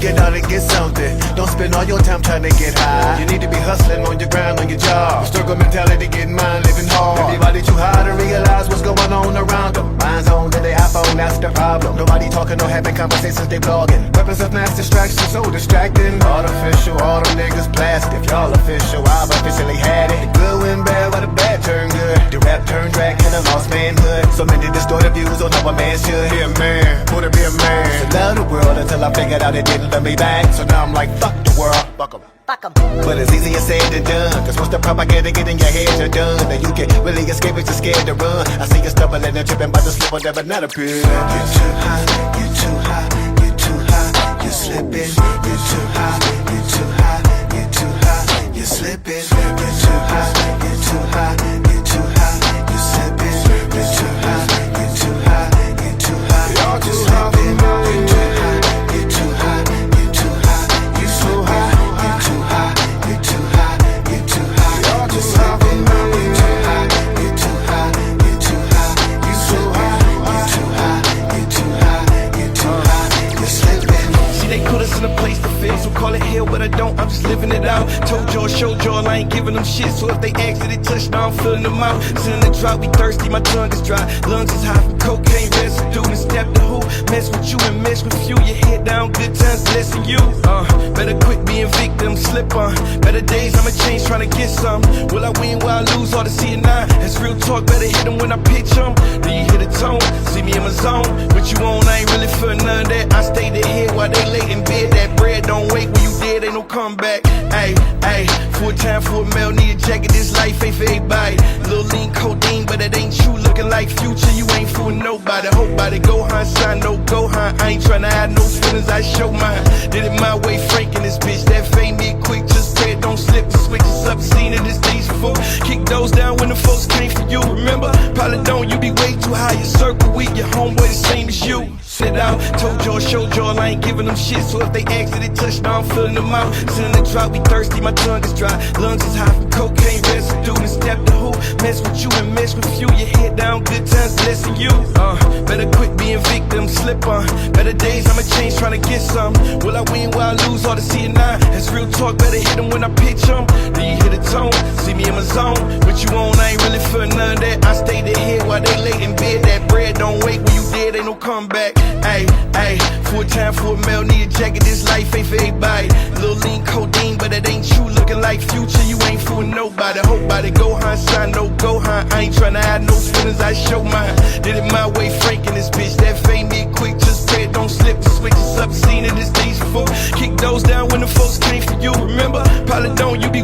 get out and get something. Don't spend all your time trying to get high. You need to be hustling on your grind, on your job. Struggle mentality, getting mine, living hard. Everybody too high to realize what's going on around them. Mine's on to their iPhone, that's the problem. Nobody talking or having conversations, they blogging. Weapons of mass distraction, so distracting. Artificial, all them niggas plastic. If y'all official, I've officially had it. The good went bad, but the bad turned good. The rap turned drag and a lost manhood. So many distorted views on how a man should. Be a man, wanna be a man. So love the world until I figured out it didn't love me back. So now I'm like, fuck the world, fuck 'em. But it's easier said than done. Cause once the propaganda get in your head, you're done. Then you can really escape it, you're scared to run. I see you stumbling and tripping, but the slip will never not appear. You're too high, you're too high, you're too high, you're slipping. You're too high, you're too high, you're too high, you're slipping. You're too high, you're too high, you're too high, you're slipping. You're too high, you're too high, you're too high, you're slipping. You're too high, you're too high, you're too high, you're so high. You're too high, you're too high, you're slipping. You're too high, you're too high, you're too high, you're so high. You're too high, you're too high, you're too high, you're slipping. See, they put us in a place to feel, so call it hell, but I don't, I'm just living it out. Told y'all, showed y'all, I ain't giving them shit, so if they ask that it touch, now I'm filling them out. Sitting in the drought, we thirsty, my tongue is dry. Lungs is high from cocaine residue, and step to who? Mess with you and mess with you, your head down, good times blessing you. Better quit being victim, slip on. Better days, I'ma change, trying to get some. Will I win, will I lose, all to see it now? That's real talk, better hit them when I pitch them. Do you hear the tone? See me in my zone. What you on, I ain't really feeling none of that. I stay the head while they lay in bed. That bread don't wait, when you dead, ain't no comeback. Ayy, ayy, full time for a meal, need a jacket, this life ain't for everybody. Little lean codeine, but it ain't you looking like future, you ain't fooling nobody. Hope by the Gohan sign, no Gohan. I ain't tryna hide no feelings, I show mine. Did it my way, Frank in this bitch, that fade me quick, just pray it don't slip. The switches up, seen it, this days before. Kick those down when the folks came for you, remember? Probably don't, you be way too high, your circle weak, your homeboy the same as you. Sit out, told y'all, showed y'all, I ain't giving them shit, so if they ask that it touch, now I'm filling them out. Sitting in the drought, we thirsty, my tongue is dry. Lungs is high from cocaine residue, and step to who? Mess with you and mess with you, your head down, good times blessing you. Better quit being victim, slip on. Better days, I'ma change, trying to get some. Will I win, will I lose, all to see it now? That's real talk, better hit them when I pitch them. Do you hear the tone? See me in my zone. What you on, I ain't really feeling none of that. I stay the head while they lay in bed. That bread don't wait, when you dead, ain't no comeback. Ayy, ayy, full time for a meal, need a jacket, this life ain't for everybody. Little lean codeine, but it ain't you looking like future, you ain't fooling nobody. Hope by the Gohan sign, no Gohan. I ain't tryna hide no feelings, I show mine. Did it my way, Frank in this bitch, that fade me quick, just pray it don't slip. The switches up, seen it, this days before. Kick those down when the folks came for you, remember? Probably don't, you be